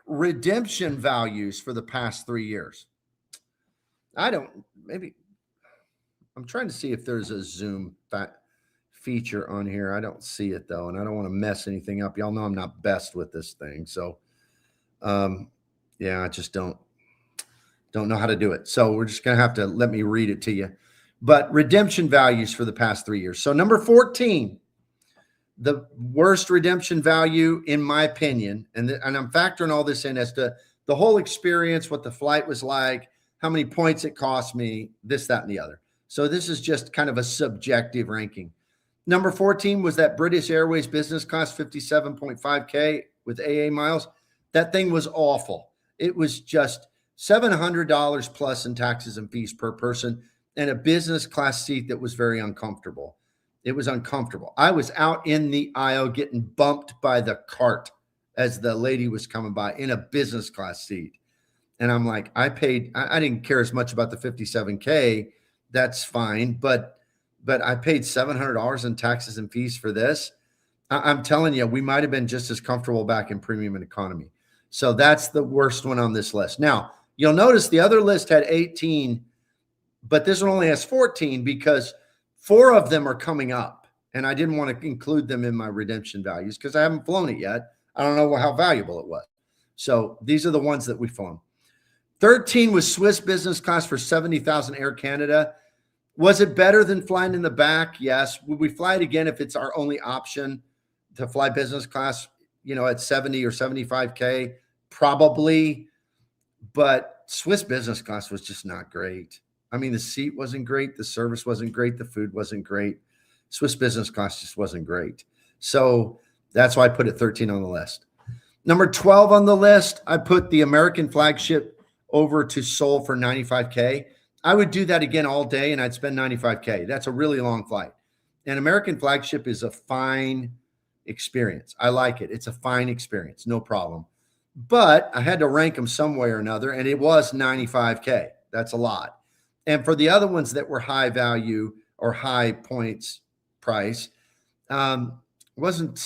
redemption values for the past 3 years. I'm trying to see if there's a Zoom feature on here. I don't see it though, and I don't want to mess anything up. Y'all know I'm not best with this thing. So, yeah, I just don't know how to do it. So we're just going to have to let me read it to you. But redemption values for the past 3 years. So number 14, the worst redemption value, in my opinion, and I'm factoring all this in as to the whole experience, what the flight was like, how many points it cost me, this, that, and the other. So this is just kind of a subjective ranking. Number 14 was that British Airways business class, 57.5K with AA miles. That thing was awful. It was just $700 plus in taxes and fees per person, and a business class seat that was very uncomfortable. It was uncomfortable. I was out in the aisle getting bumped by the cart as the lady was coming by in a business class seat. And I'm like, I didn't care as much about the 57K. That's fine. But I paid $700 in taxes and fees for this. I'm telling you, we might've been just as comfortable back in premium and economy. So that's the worst one on this list. Now you'll notice the other list had 18, but this one only has 14 because 4 of them are coming up, and I didn't want to include them in my redemption values because I haven't flown it yet. I don't know how valuable it was. So these are the ones that we flown. 13 was Swiss business class for 70,000 Air Canada. Was it better than flying in the back? Yes. Would we fly it again if it's our only option to fly business class, at 70 or 75K? Probably. But Swiss business class was just not great. I mean, the seat wasn't great. The service wasn't great. The food wasn't great. Swiss business class just wasn't great. So that's why I put it 13 on the list. Number 12 on the list, I put the American flagship over to Seoul for 95K. I would do that again all day, and I'd spend 95K. That's a really long flight. And American flagship is a fine experience. I like it. It's a fine experience. No problem. But I had to rank them some way or another, and it was 95K. That's a lot. And for the other ones that were high value or high points price, it wasn't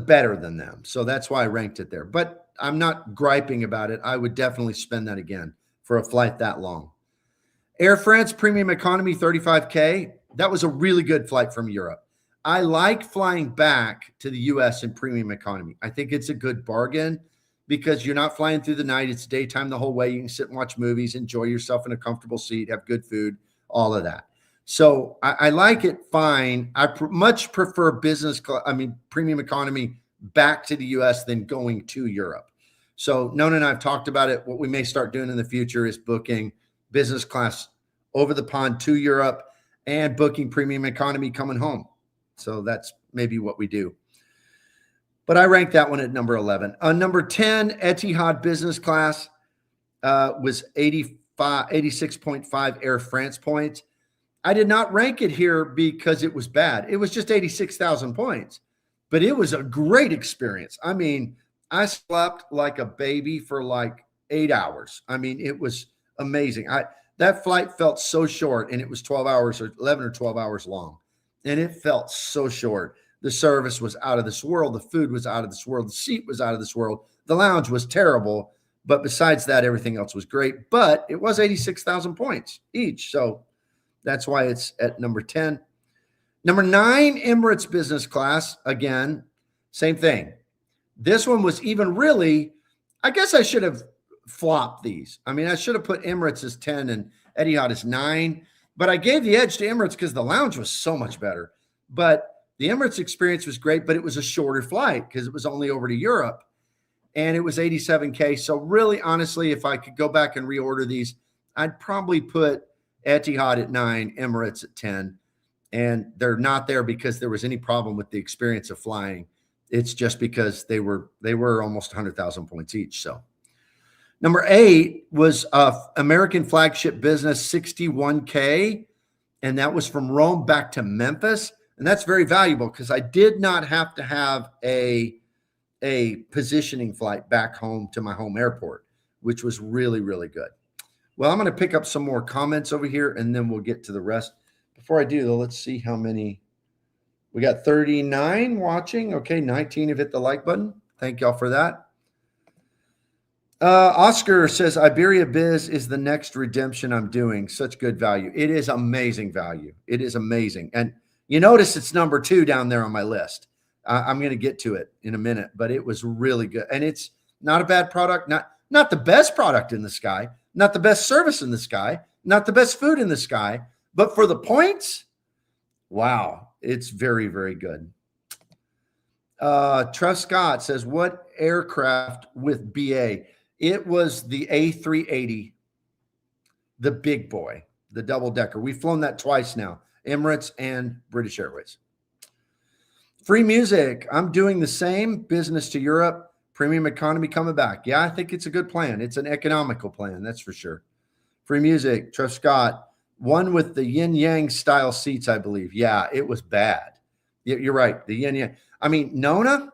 better than them. So that's why I ranked it there. But I'm not griping about it. I would definitely spend that again for a flight that long. Air France Premium Economy, 35K. That was a really good flight from Europe. I like flying back to the US in Premium Economy. I think it's a good bargain because you're not flying through the night. It's daytime the whole way. You can sit and watch movies, enjoy yourself in a comfortable seat, have good food, all of that. So I like it fine. I much prefer Premium Economy back to the US than going to Europe. So Nona and I have talked about it. What we may start doing in the future is booking business class over the pond to Europe and booking Premium Economy coming home. So that's maybe what we do. But I ranked that one at number 11. Number 10, Etihad business class was 86.5 Air France points. I did not rank it here because it was bad. It was just 86,000 points, but it was a great experience. I mean, I slept like a baby for like 8 hours. I mean, it was amazing. That flight felt so short, and it was 12 hours or 11 or 12 hours long. And it felt so short. The service was out of this world. The food was out of this world. The seat was out of this world. The lounge was terrible. But besides that, everything else was great. But it was 86,000 points each. So that's why it's at number 10. Number 9, Emirates business class. Again, same thing. This one was even really, I guess I should have flopped these. I mean, I should have put Emirates as 10 and Etihad as 9, but I gave the edge to Emirates because the lounge was so much better. But the Emirates experience was great, but it was a shorter flight because it was only over to Europe, and it was 87K. So really, honestly, if I could go back and reorder these, I'd probably put Etihad at 9, Emirates at 10, and they're not there because there was any problem with the experience of flying. It's just because they were almost 100,000 points each. So number 8 was American flagship business 61K. And that was from Rome back to Memphis. And that's very valuable because I did not have to have a positioning flight back home to my home airport, which was really, really good. Well, I'm going to pick up some more comments over here and then we'll get to the rest. Before I do though, let's see how many. We got 39 watching. Okay, 19 have hit the like button. Thank y'all for that. Oscar says, Iberia Biz is the next redemption I'm doing. Such good value. It is amazing value. It is amazing. And you notice it's number 2 down there on my list. I'm going to get to it in a minute, but it was really good. And it's not a bad product. Not the best product in the sky. Not the best service in the sky. Not the best food in the sky. But for the points, wow. It's very, very good. Trev Scott says, what aircraft with BA? It was the A380, the big boy, the double decker. We've flown that twice now, Emirates and British Airways. Free music. I'm doing the same business to Europe, premium economy coming back. Yeah, I think it's a good plan. It's an economical plan. That's for sure. Free music. Trev Scott. One with the yin yang style seats, I believe. Yeah, it was bad. You're right. The yin yang. I mean, Nona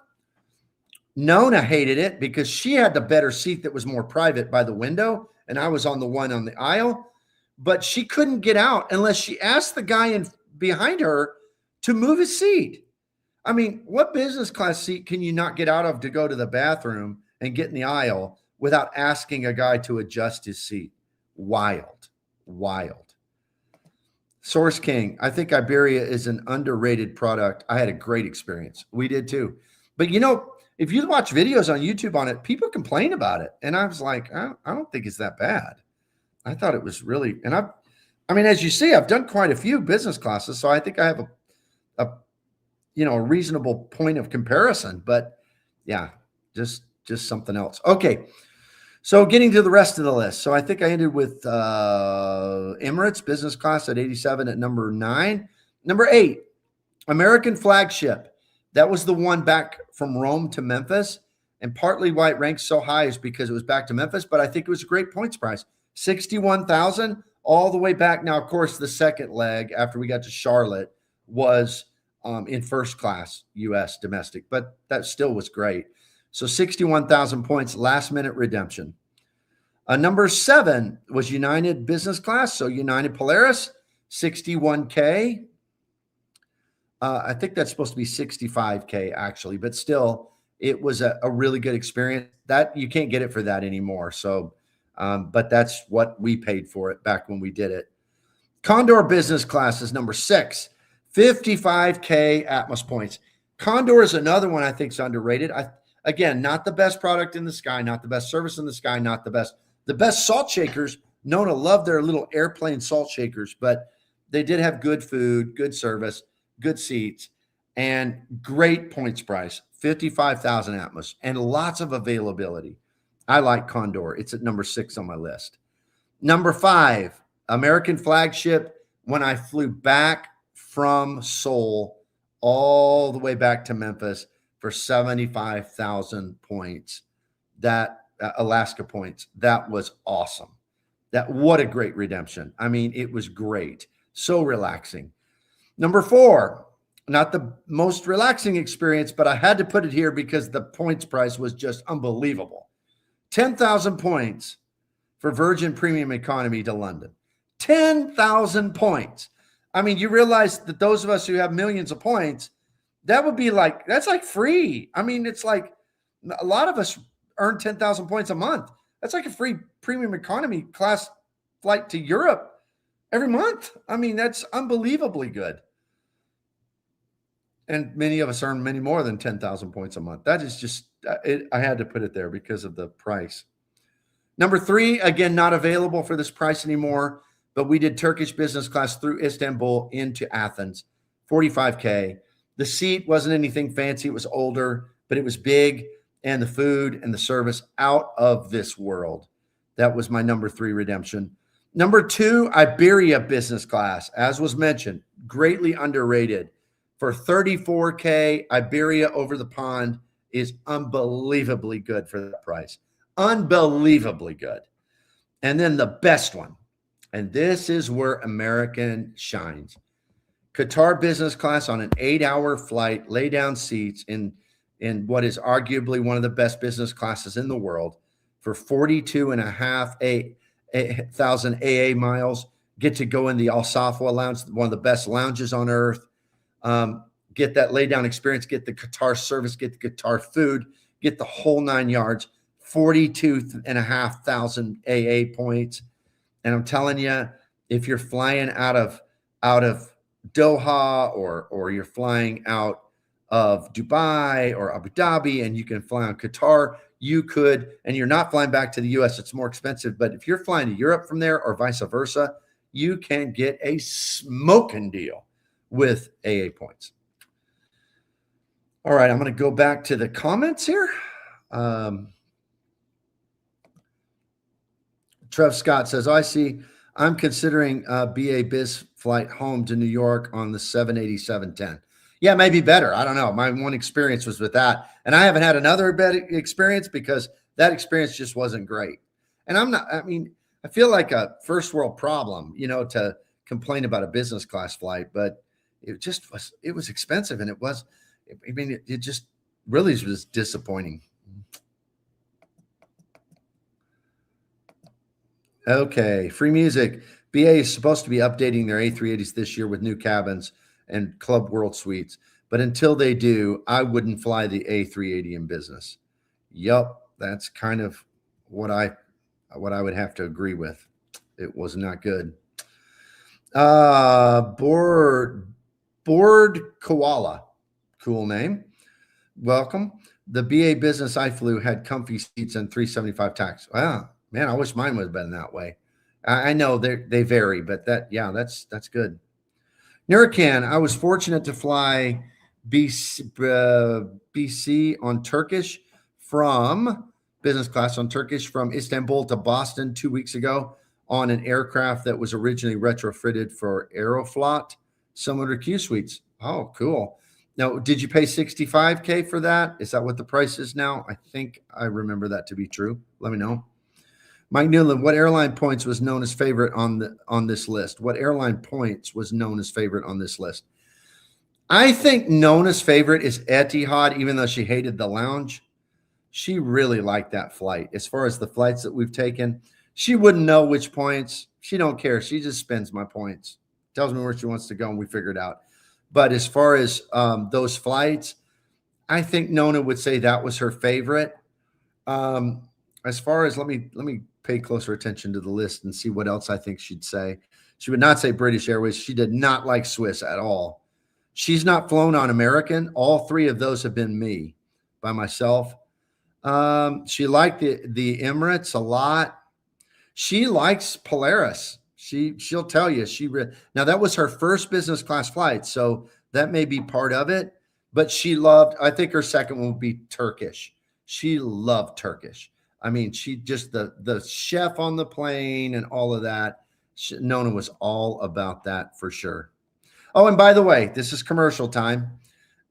hated it because she had the better seat that was more private by the window, and I was on the one on the aisle. But she couldn't get out unless she asked the guy behind her to move his seat. I mean, what business class seat can you not get out of to go to the bathroom and get in the aisle without asking a guy to adjust his seat? Wild. Source King, I think Iberia is an underrated product. I had a great experience. We did too. But you know, if you watch videos on YouTube on it, people complain about it. And I was like, I don't think it's that bad. I thought it was really, and I mean, as you see, I've done quite a few business classes. So I think I have a reasonable point of comparison, but yeah, just something else. Okay. So getting to the rest of the list. So I think I ended with Emirates business class at 87 at number 9. Number 8, American flagship. That was the one back from Rome to Memphis. And partly why it ranks so high is because it was back to Memphis, but I think it was a great points price. 61,000 all the way back. Now, of course, the second leg after we got to Charlotte was in first class U.S. domestic, but that still was great. So 61,000 points, last minute redemption. Number 7 was United business class. So United Polaris, 61K. I think that's supposed to be 65K actually, but still it was a really good experience. That you can't get it for that anymore. So, but that's what we paid for it back when we did it. Condor business class is number 6, 55K Atmos points. Condor is another one I think is underrated. Again, not the best product in the sky, not the best service in the sky, not the best salt shakers. Nona loved their little airplane salt shakers, but they did have good food, good service, good seats, and great points price, 55,000 Atmos, and lots of availability. I like Condor. It's at number 6 on my list. Number 5, American flagship, when I flew back from Seoul all the way back to Memphis for 75,000 points, that Alaska points. That was awesome. What a great redemption. I mean, it was great. So relaxing. Number 4, Not the most relaxing experience, but I had to put it here because the points price was just unbelievable. 10,000 points for Virgin Premium Economy to London. 10,000 points. I mean, you realize that those of us who have millions of points, that would be like, that's like free. I mean, it's like a lot of us earn 10,000 points a month. That's like a free premium economy class flight to Europe every month. I mean, that's unbelievably good. And many of us earn many more than 10,000 points a month. That is just, I had to put it there because of the price. Number 3, again, not available for this price anymore, but we did Turkish business class through Istanbul into Athens, 45K. The seat wasn't anything fancy. It was older, but it was big, and the food and the service out of this world. That was my number 3 redemption. Number 2, Iberia business class, as was mentioned, greatly underrated. For 34K, Iberia over the pond is unbelievably good for that price. Unbelievably good. And then the best one, and this is where American shines. Qatar business class on an 8-hour flight, lay down seats in what is arguably one of the best business classes in the world for 42,500 AA miles. Get to go in the Al Safwa lounge, one of the best lounges on earth. Get that lay down experience, get the Qatar service, get the Qatar food, get the whole 9 yards, 42,500 AA points. And I'm telling you, if you're flying out of Doha or you're flying out of Dubai or Abu Dhabi and you can fly on Qatar, you could, and you're not flying back to the US, it's more expensive. But if you're flying to Europe from there or vice versa, you can get a smoking deal with AA points. All right, I'm going to go back to the comments here. Trev Scott says, I see, I'm considering BA Biz flight home to New York on the 787-10. Yeah, maybe better. I don't know. My one experience was with that. And I haven't had another bad experience because that experience just wasn't great. And I feel like a first world problem, to complain about a business class flight, but it was expensive. And it just really was disappointing. Okay, free music. BA is supposed to be updating their A380s this year with new cabins and Club World suites. But until they do, I wouldn't fly the A380 in business. Yup, that's kind of what I would have to agree with. It was not good. Board Koala. Cool name. Welcome. The BA business I flew had comfy seats and 375 tax. Wow. Man, I wish mine would have been that way. I know they vary, but that's good. Nurican, I was fortunate to fly BC on Turkish from business class on Turkish from Istanbul to Boston 2 weeks ago on an aircraft that was originally retrofitted for Aeroflot, similar to Q Suites. Oh, cool. Now, did you pay $65K for that? Is that what the price is now? I think I remember that to be true. Let me know. Mike Newland, what airline points was known as favorite on this list? What airline points was known as favorite on this list? I think Nona's favorite is Etihad, even though she hated the lounge. She really liked that flight. As far as the flights that we've taken, she wouldn't know which points. She don't care. She just spends my points. Tells me where she wants to go, and we figure it out. But as far as those flights, I think Nona would say that was her favorite. As far as let me pay closer attention to the list and see what else I think she'd say. She would not say British Airways. She did not like Swiss at all. She's not flown on American. All 3 of those have been me by myself. She liked the Emirates a lot. She likes Polaris. She'll tell you now that was her first business class flight, so that may be part of it. But she loved. I think her second one would be Turkish. She loved Turkish. I mean, she just the chef on the plane and all of that. Nona was all about that for sure. Oh, and by the way, this is commercial time.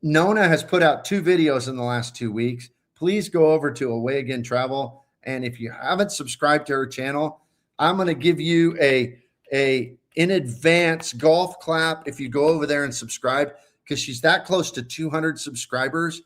Nona has put out 2 videos in the last 2 weeks. Please go over to Away Again Travel. And if you haven't subscribed to her channel, I'm going to give you a in advance golf clap if you go over there and subscribe, because she's that close to 200 subscribers,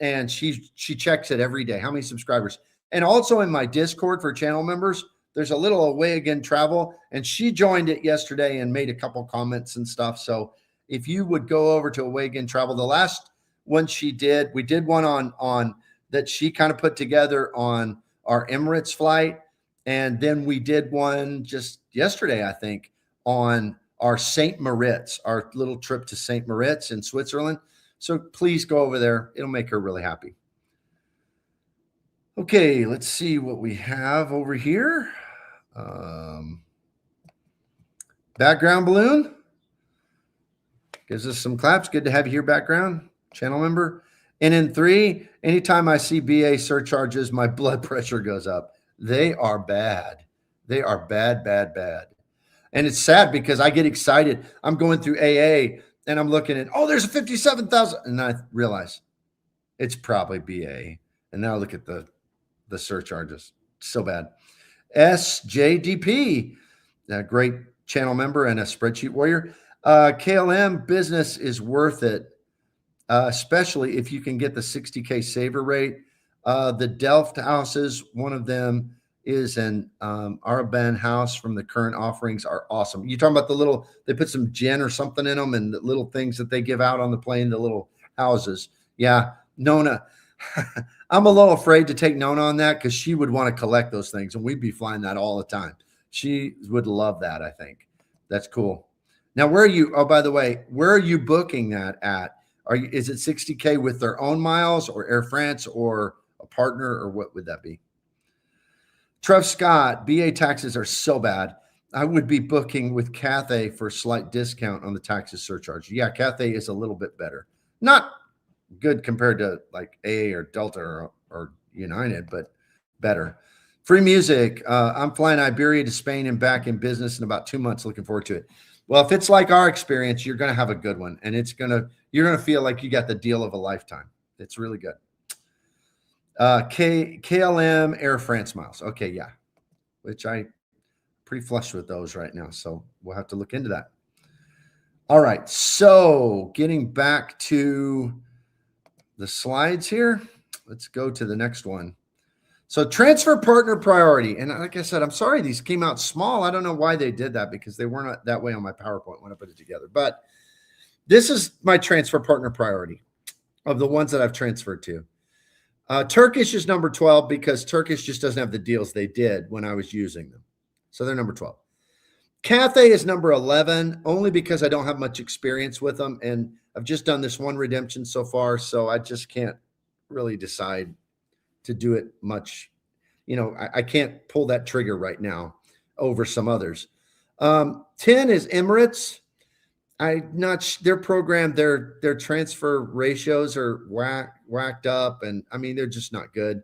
and she checks it every day. How many subscribers? And also in my Discord for channel members, there's a little Away Again Travel, and she joined it yesterday and made a couple comments and stuff. So if you would go over to Away Again Travel, the last one she did, we did one on that she kind of put together on our Emirates flight. And then we did one just yesterday, I think, on our St. Moritz, our little trip to St. Moritz in Switzerland. So please go over there. It'll make her really happy. Okay, let's see what we have over here. Background balloon gives us some claps. Good to have you here, background channel member. And in 3, anytime I see BA surcharges, my blood pressure goes up. They are bad. They are bad, bad, bad. And it's sad because I get excited. I'm going through AA and I'm looking at, oh, there's a 57,000. And I realize it's probably BA. And now look at the surcharges. So bad. SJDP, a great channel member and a spreadsheet warrior. KLM business is worth it, especially if you can get the 60K saver rate. The Delft houses, one of them is an Araban house from the current offerings are awesome. You talking about the little, they put some gin or something in them and the little things that they give out on the plane, the little houses. Yeah, Nona. I'm a little afraid to take Nona on that because she would want to collect those things and we'd be flying that all the time. She would love that, I think. That's cool. Now, where are you? Oh, by the way, where are you booking that at? Is it 60K with their own miles or Air France or a partner, or what would that be? Trev Scott, BA taxes are so bad. I would be booking with Cathay for a slight discount on the taxes surcharge. Yeah, Cathay is a little bit better. Not good compared to like AA or Delta or United, but better. Free music. I'm flying Iberia to Spain and back in business in about 2 months. Looking forward to it. Well, if it's like our experience, you're going to have a good one, and you're going to feel like you got the deal of a lifetime. It's really good. KLM Air France miles. Okay, yeah, which I pretty flush with those right now, so we'll have to look into that. All right, so getting back to the slides here, let's go to the next one. So transfer partner priority. And like I said, I'm sorry these came out small. I don't know why they did that because they weren't that way on my PowerPoint when I put it together. But this is my transfer partner priority of the ones that I've transferred to. Turkish is number 12 because Turkish just doesn't have the deals they did when I was using them. So they're number 12. Cathay is number 11 only because I don't have much experience with them. And I've just done this one redemption so far. So I just can't really decide to do it much. You know, I can't pull that trigger right now over some others. 10 is Emirates. Their program, their transfer ratios are whacked up. And I mean, they're just not good.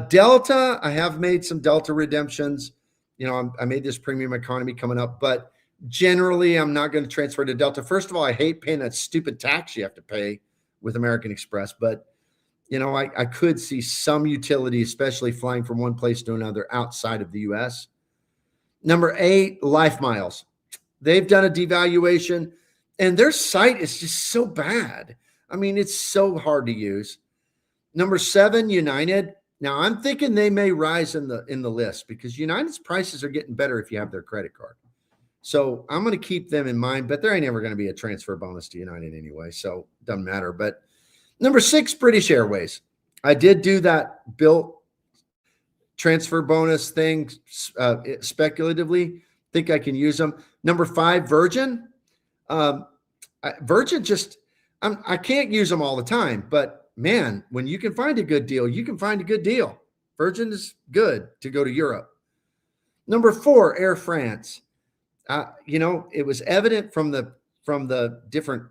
Delta, I have made some Delta redemptions. You know, I made this premium economy coming up, but generally I'm not going to transfer to Delta. First of all, I hate paying that stupid tax you have to pay with American Express, but you know, I could see some utility, especially flying from one place to another outside of the US. Number 8, Life Miles. They've done a devaluation and their site is just so bad. I mean, it's so hard to use. Number 7, United. Now I'm thinking they may rise in the list because United's prices are getting better if you have their credit card. So I'm going to keep them in mind, but there ain't ever going to be a transfer bonus to United anyway. So it doesn't matter. But number 6, British Airways. I did do that built transfer bonus thing speculatively. Think I can use them. Number 5, Virgin. Virgin just, I can't use them all the time, but man, when you can find a good deal, you can find a good deal. Virgin is good to go to Europe. Number 4, Air France. You know, it was evident from the different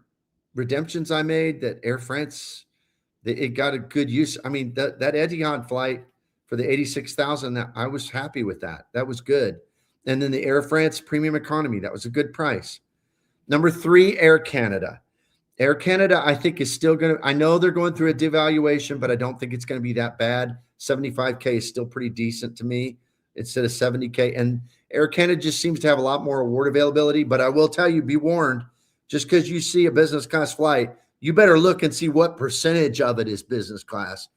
redemptions I made that Air France, it got a good use. I mean, that Etihad flight for the 86,000, that I was happy with that. That was good. And then the Air France premium economy, that was a good price. Number 3, Air Canada. Air Canada, I think, is still going to, I know they're going through a devaluation, but I don't think it's going to be that bad. 75K is still pretty decent to me instead of 70K. And Air Canada just seems to have a lot more award availability, but I will tell you, be warned, Just because you see a business class flight, you better look and see what percentage of it is business class,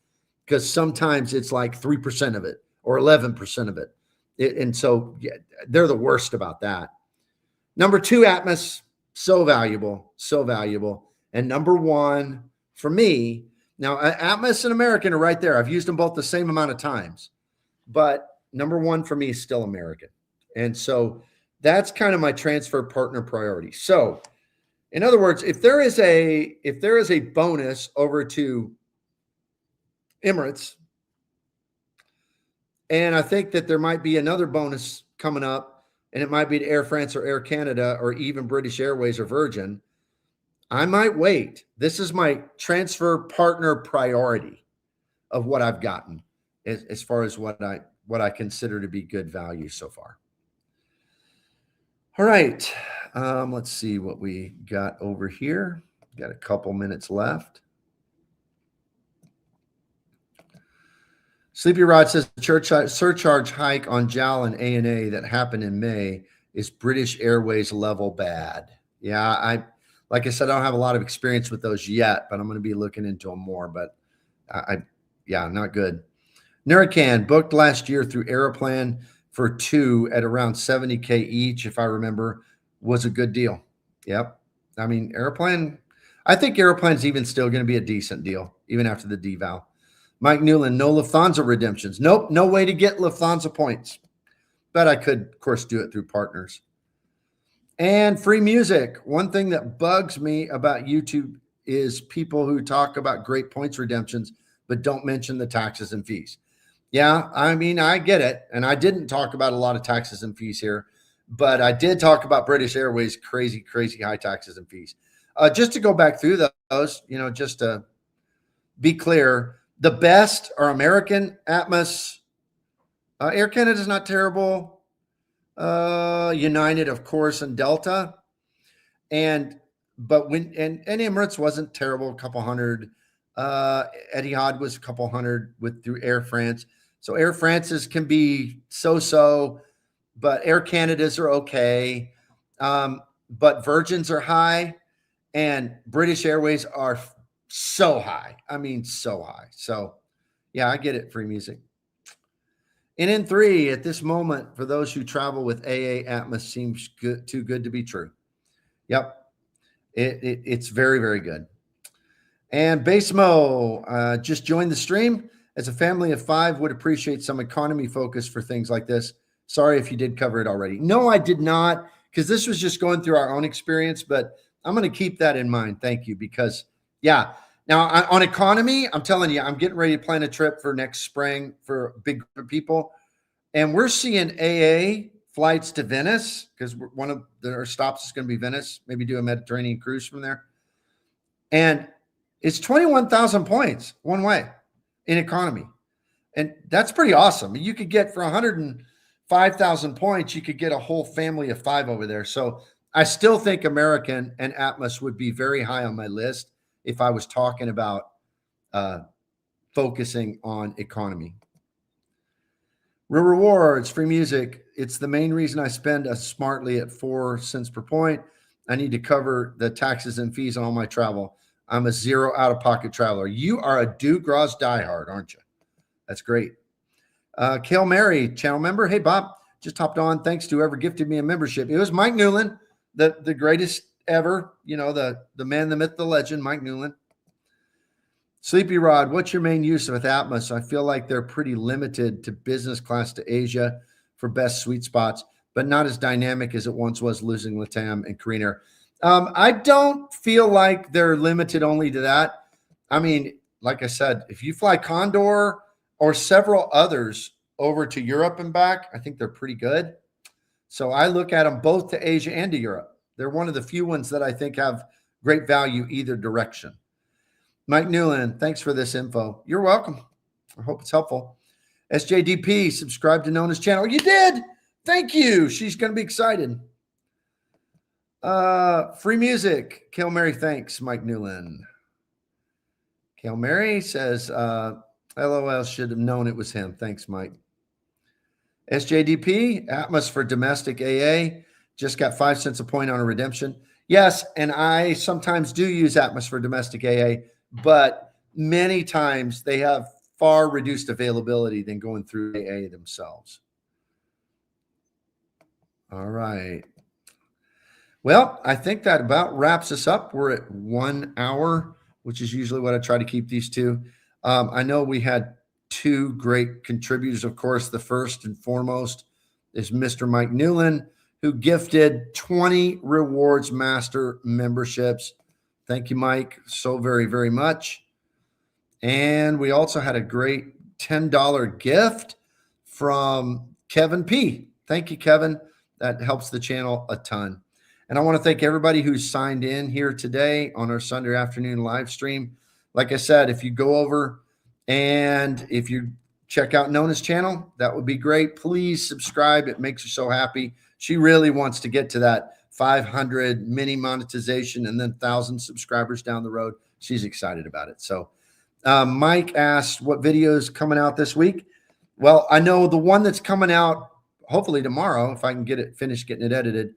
because sometimes it's like 3% of it or 11% of it. And so yeah, they're the worst about that. Number 2, Atmos, so valuable, so valuable. And number 1 for me, now Atmos and American are right there. I've used them both the same amount of times, but number 1 for me is still American. And so that's kind of my transfer partner priority. So in other words, if there is a bonus over to Emirates, and I think that there might be another bonus coming up, and it might be to Air France or Air Canada or even British Airways or Virgin, I might wait. This is my transfer partner priority of what I've gotten as far as what I consider to be good value so far. All right. Let's see what we got over here. Got a couple minutes left. Sleepy Rod says the surcharge hike on JAL and ANA that happened in May is British Airways level bad. Yeah, like I said, I don't have a lot of experience with those yet, but I'm going to be looking into them more. But yeah, not good. Nuracan booked last year through Aeroplan for 2 at around $70K each, if I remember, was a good deal. Yep. I mean, Aeroplan, I think Aeroplan's even still going to be a decent deal, even after the deval. Mike Newland, no Lufthansa redemptions. Nope, no way to get Lufthansa points. But I could, of course, do it through partners. And free music. One thing that bugs me about YouTube is people who talk about great points redemptions, but don't mention the taxes and fees. Yeah, I mean, I get it. And I didn't talk about a lot of taxes and fees here, but I did talk about British Airways, crazy, crazy high taxes and fees. Just to go back through those, just to be clear, the best are American, Atmos, Air Canada is not terrible. United, of course, and Delta. And Emirates wasn't terrible, a couple hundred. Etihad was a couple hundred through Air France. So Air France's can be so-so, but Air Canada's are okay. But Virgin's are high, and British Airways are so high. I mean, so high. So yeah, I get it. Free music. NN3 at this moment, for those who travel with AA Atmos, seems too good to be true. Yep. It's very, very good. And Basemo just joined the stream. As a family of 5, would appreciate some economy focus for things like this. Sorry if you did cover it already. No, I did not, because this was just going through our own experience, but I'm going to keep that in mind. Thank you. Because yeah, now on economy, I'm telling you, I'm getting ready to plan a trip for next spring for a big group of people. And we're seeing AA flights to Venice, because one of our stops is going to be Venice, maybe do a Mediterranean cruise from there. And it's 21,000 points one way in economy. And that's pretty awesome. You could get for 105,000 points, you could get a whole family of 5 over there. So I still think American and Atmos would be very high on my list if I was talking about focusing on economy. Real rewards, free music. It's the main reason I spend smartly at 4 cents per point. I need to cover the taxes and fees on all my travel. I'm a zero out-of-pocket traveler. You are a Dugras diehard, aren't you? That's great. Kale Mary, channel member. Hey, Bob, just hopped on. Thanks to whoever gifted me a membership. It was Mike Newland, the greatest ever. The man, the myth, the legend, Mike Newland. Sleepy Rod, what's your main use of Atmos? I feel like they're pretty limited to business class to Asia for best sweet spots, but not as dynamic as it once was, losing LATAM and Korean Air. I don't feel like they're limited only to that. I mean, like I said, if you fly Condor or several others over to Europe and back, I think they're pretty good. So I look at them both to Asia and to Europe. They're one of the few ones that I think have great value either direction. Mike Newland, thanks for this info. You're welcome. I hope it's helpful. SJDP, subscribe to Nona's channel. You did. Thank you. She's going to be excited. Free music. Kale Mary, thanks, Mike Newland. Kale Mary says, LOL, should have known it was him. Thanks, Mike. SJDP, Atmos for domestic AA. Just got 5 cents a point on a redemption. Yes, and I sometimes do use Atmos for domestic AA, but many times they have far reduced availability than going through AA themselves. All right. Well, I think that about wraps us up. We're at 1 hour, which is usually what I try to keep these to. I know we had two great contributors. Of course, the first and foremost is Mr. Mike Newland, who gifted 20 Rewards Master memberships. Thank you, Mike, so very, very much. And we also had a great $10 gift from Kevin P. Thank you, Kevin. That helps the channel a ton. And I want to thank everybody who's signed in here today on our Sunday afternoon live stream. Like I said, if you go over and if you check out Nona's channel, that would be great. Please subscribe. It makes her so happy. She really wants to get to that 500 mini monetization and then 1,000 subscribers down the road. She's excited about it. So Mike asked what video is coming out this week. Well, I know the one that's coming out hopefully tomorrow, if I can get it finished, getting it edited,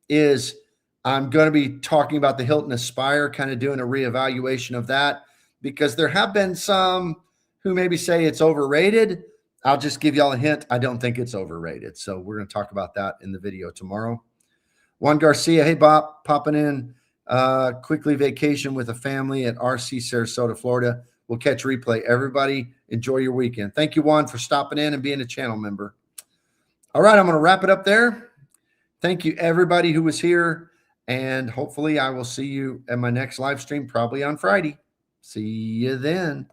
is I'm going to be talking about the Hilton Aspire, kind of doing a reevaluation of that, because there have been some who maybe say it's overrated. I'll just give y'all a hint. I don't think it's overrated. So we're going to talk about that in the video tomorrow. Juan Garcia, hey, Bop, popping in quickly vacation with a family at RC Sarasota, Florida. We'll catch replay. Everybody, enjoy your weekend. Thank you, Juan, for stopping in and being a channel member. All right, I'm going to wrap it up there. Thank you, everybody who was here. And hopefully I will see you at my next live stream, probably on Friday. See you then.